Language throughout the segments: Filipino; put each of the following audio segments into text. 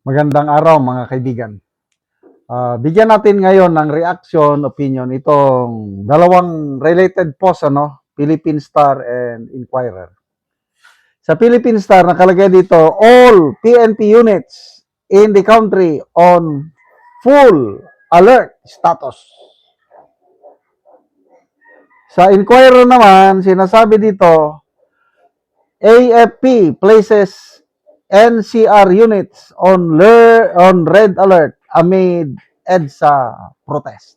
Magandang araw mga kaibigan. Bigyan natin ngayon ng reaction, opinion itong dalawang related post, Philippine Star and Inquirer. Sa Philippine Star nakalagay dito, all PNP units in the country on full alert status. Sa Inquirer naman, sinasabi dito, AFP places NCR units on red alert amid EDSA protest.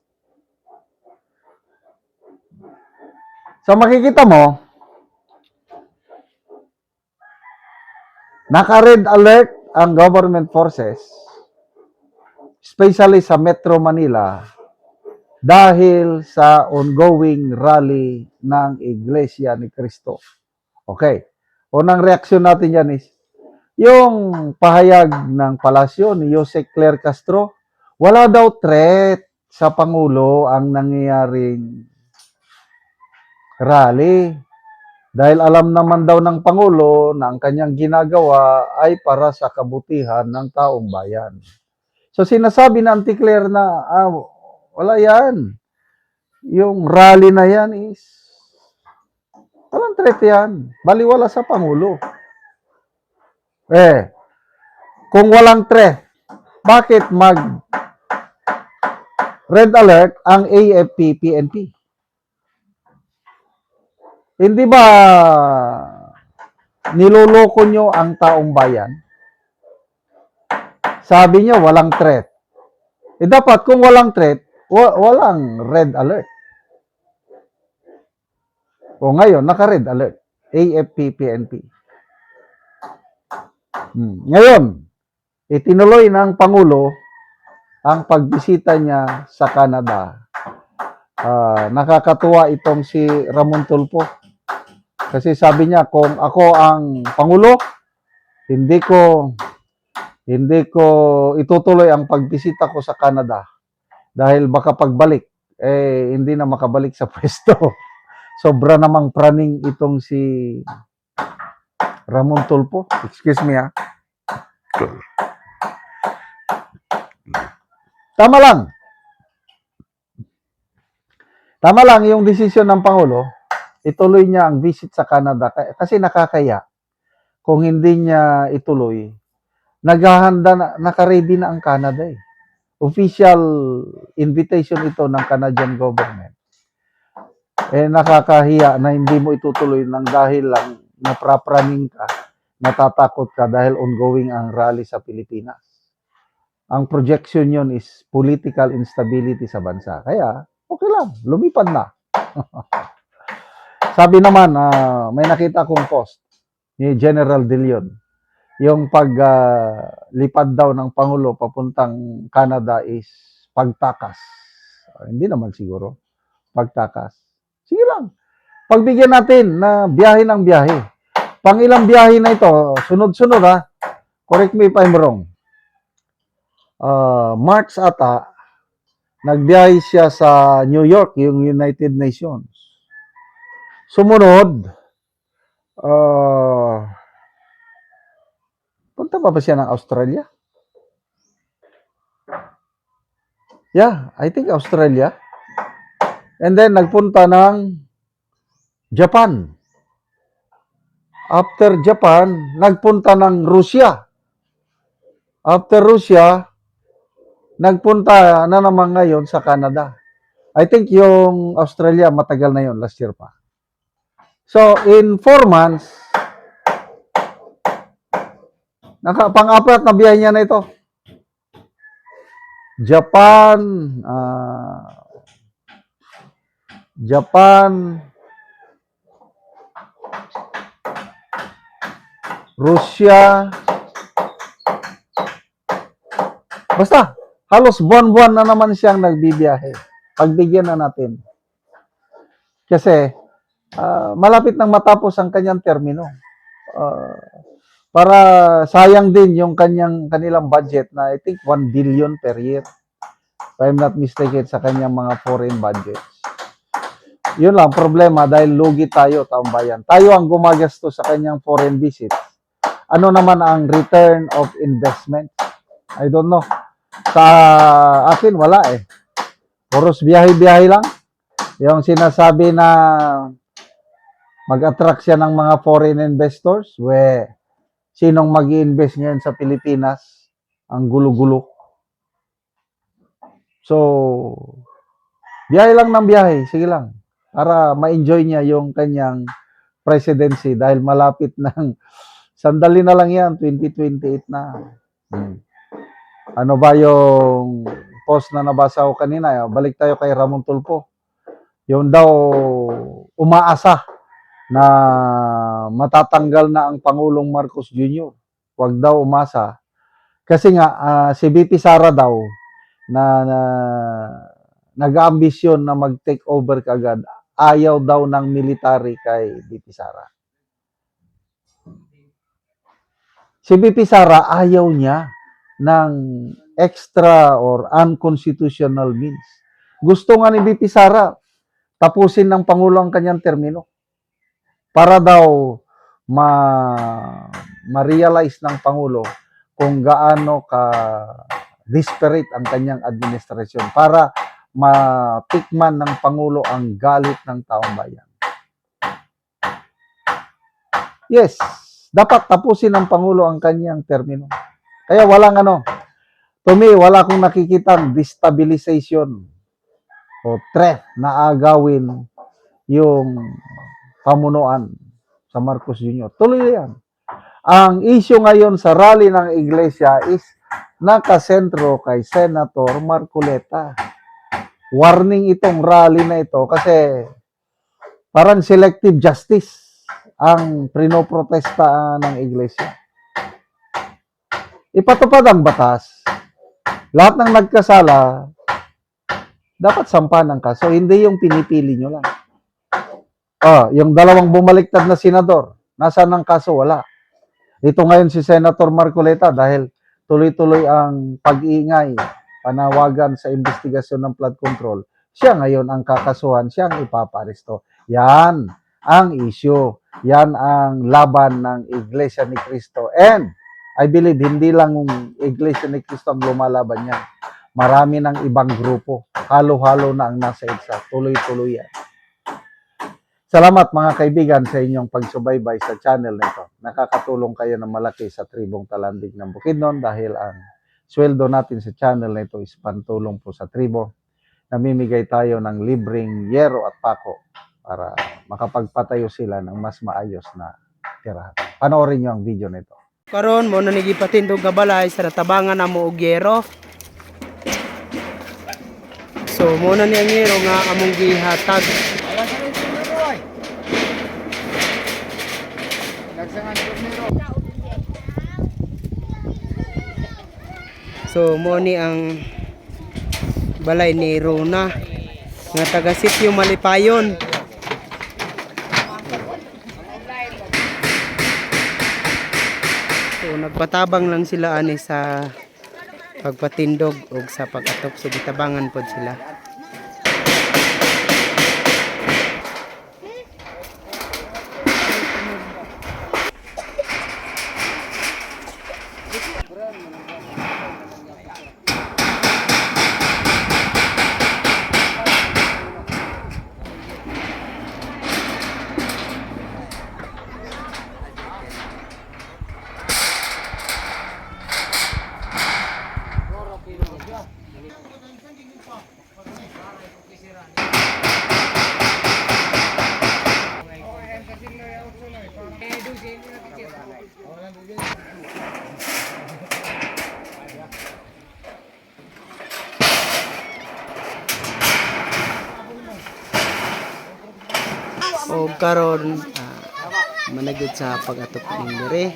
So makikita mo, naka-red alert ang government forces, especially sa Metro Manila, dahil sa ongoing rally ng Iglesia ni Cristo. Okay. Unang reaksyon natin yan is, yung pahayag ng palasyo ni Jose Claire Castro, wala daw threat sa Pangulo ang nangyayaring rally. Dahil alam naman daw ng Pangulo na ang kanyang ginagawa ay para sa kabutihan ng taong bayan. So sinasabi na Auntie Claire na, wala yan. Yung rally na yan is, walang threat yan. Baliwala sa Pangulo. Kung walang threat, bakit red alert ang AFP-PNP? Hindi ba niloloko nyo ang taong bayan? Sabi nyo, walang threat. Dapat kung walang threat, walang red alert. O ngayon, naka-red alert. AFP-PNP. Ngayon, itinuloy ng Pangulo ang pagbisita niya sa Canada. Nakakatuwa itong si Ramon Tulfo. Kasi sabi niya, kung ako ang Pangulo, hindi ko itutuloy ang pagbisita ko sa Canada. Dahil baka pagbalik, hindi na makabalik sa pwesto. Sobra namang praning itong si Ramon Tulfo. Excuse me, Tama lang yung desisyon ng Pangulo, ituloy niya ang visit sa Canada kasi nakakaya. Kung hindi niya ituloy, naghahanda na, naka-ready na ang Canada eh. Official invitation ito ng Canadian government. Nakakahiya na hindi mo itutuloy nang dahil lang naprapraning ka, natatakot ka dahil ongoing ang rally sa Pilipinas. Ang projection yon is political instability sa bansa. Kaya, okay lang, lumipad na. Sabi naman, may nakita akong post ni General De Leon. Yung paglipad daw ng Pangulo papuntang Canada is pagtakas. Hindi naman siguro, pagtakas. Sige lang, pagbigyan natin na biyahe ng biyahe. Pangilang biyahe na ito, sunod-sunod correct me if I'm wrong. March ata, nagbiyahe siya sa New York, yung United Nations. Sumunod, punta pa ba siya ng Australia? Yeah, I think Australia. And then, nagpunta ng Japan. After Japan, nagpunta ng Russia. After Russia, nagpunta na naman ngayon sa Canada. I think yung Australia, matagal na yun, last year pa. So, in 4 months, pang-apat na biyahe niya na ito. Japan, Russia, basta, halos buwan-buwan na naman siyang nagbibiyahe. Pagbigyan na natin. Kasi, malapit nang matapos ang kanyang termino. Para sayang din yung kanilang budget na I think 1 billion per year. If I'm not mistaken sa kanyang mga foreign budgets. Yun lang, problema dahil lugi tayo, taong bayan. Tayo ang gumagastos sa kanyang foreign visit. Ano naman ang return of investment? I don't know. Sa akin, wala eh. Puros biyahe-biyahe lang. Yung sinasabi na mag-attract siya ng mga foreign investors, sinong mag-i-invest ngayon sa Pilipinas? Ang gulo-gulo. So, biyahe lang ng biyahe, sige lang. Para ma-enjoy niya yung kanyang presidency dahil malapit ng sandali na lang yan, 2028 na. Ano ba yung post na nabasa ko kanina? Balik tayo kay Ramon Tulfo. Yung daw umaasa na matatanggal na ang Pangulong Marcos Jr. Huwag daw umasa. Kasi nga, si BP Sara daw na nag-ambisyon na mag-take over kagad, ayaw daw ng military kay BP Sara. Si BP Sara ayaw niya ng extra or unconstitutional means. Gusto nga ni BP Sara tapusin ng Pangulo ang kanyang termino para daw ma-realize ng Pangulo kung gaano ka desperate ang kanyang administrasyon para matikman ng Pangulo ang galit ng taong bayan. Yes, dapat tapusin ng Pangulo ang kanyang termino. Kaya walang to me, wala akong nakikitang destabilization o threat na agawin yung pamunuan sa Marcos Jr. Tuloy yan. Ang issue ngayon sa rally ng iglesia is nakasentro kay Senator Marcoleta. Warning itong rally na ito kasi parang selective justice ang prinoprotesta ng iglesia. Ipatupad ang batas. Lahat ng nagkasala, dapat sampahan ng kaso. Hindi yung pinipili nyo lang. Yung dalawang bumaliktad na senador, nasaan ang kaso? Wala. Ito ngayon si Senator Marcoleta dahil tuloy-tuloy ang pag-iingay, panawagan sa investigasyon ng flood control. Siya ngayon ang kakasuhan, siya ang ipaparesto. Yan ang issue. Yan ang laban ng Iglesia ni Cristo. And I believe hindi lang yung Iglesia ni Cristo ang lumalaban niya. Marami ng ibang grupo. Halo-halo na ang nasa EDSA. Tuloy-tuloy yan. Salamat mga kaibigan sa inyong pagsubaybay sa channel na ito. Nakakatulong kayo ng malaki sa tribong Talandig ng Bukidnon dahil ang sweldo natin sa channel na ito is pantulong po sa tribo. Namimigay tayo ng libreng yero at pako para makapagpatayo sila ng mas maayos na tirahan. Panoorin nyo ang video na ito. Karon mo na nagipatindog nga balay sa tabangan na mo og yero. So mo na ni ang yero nga among gihatag. So mo ni ang balay ni Rona nga taga Sitio Malipayon. So nagpatabang lang sila ani sa pagpatindog o sa pag-atop sa gitabangan pod sila. O karon managid sa pag-atop ning dire.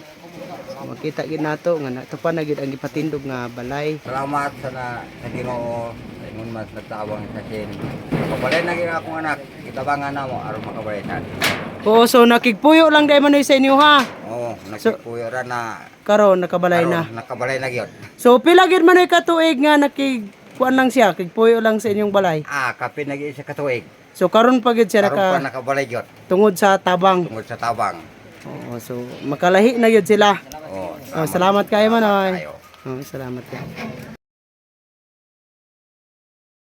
Makita gid nato nga natupan na gid ang gipatindog nga balay. Salamat sa Ginoo ingon mas nagtawang sa sin. Kabalay na gyud akong anak, kitabangan na mo aron makabalitan. Oo, so nakigpuyo lang day manoy sa inyo ha. Oo, nagpuyo ra na Karon nakabalay na. Nakabalay na gyud. So pila gid manoy ka tuig nga nakigkuan lang siya, kigpuyo lang sa inyong balay. Kape na gyud sa katuig. So karon pa gid siya Karon pa nakabalay gyud tungod sa tabang. tungod sa tabang. Oo, so makalahi na gid sila. Oo. Salamat kayo manoy. Tayo. Salamat ka.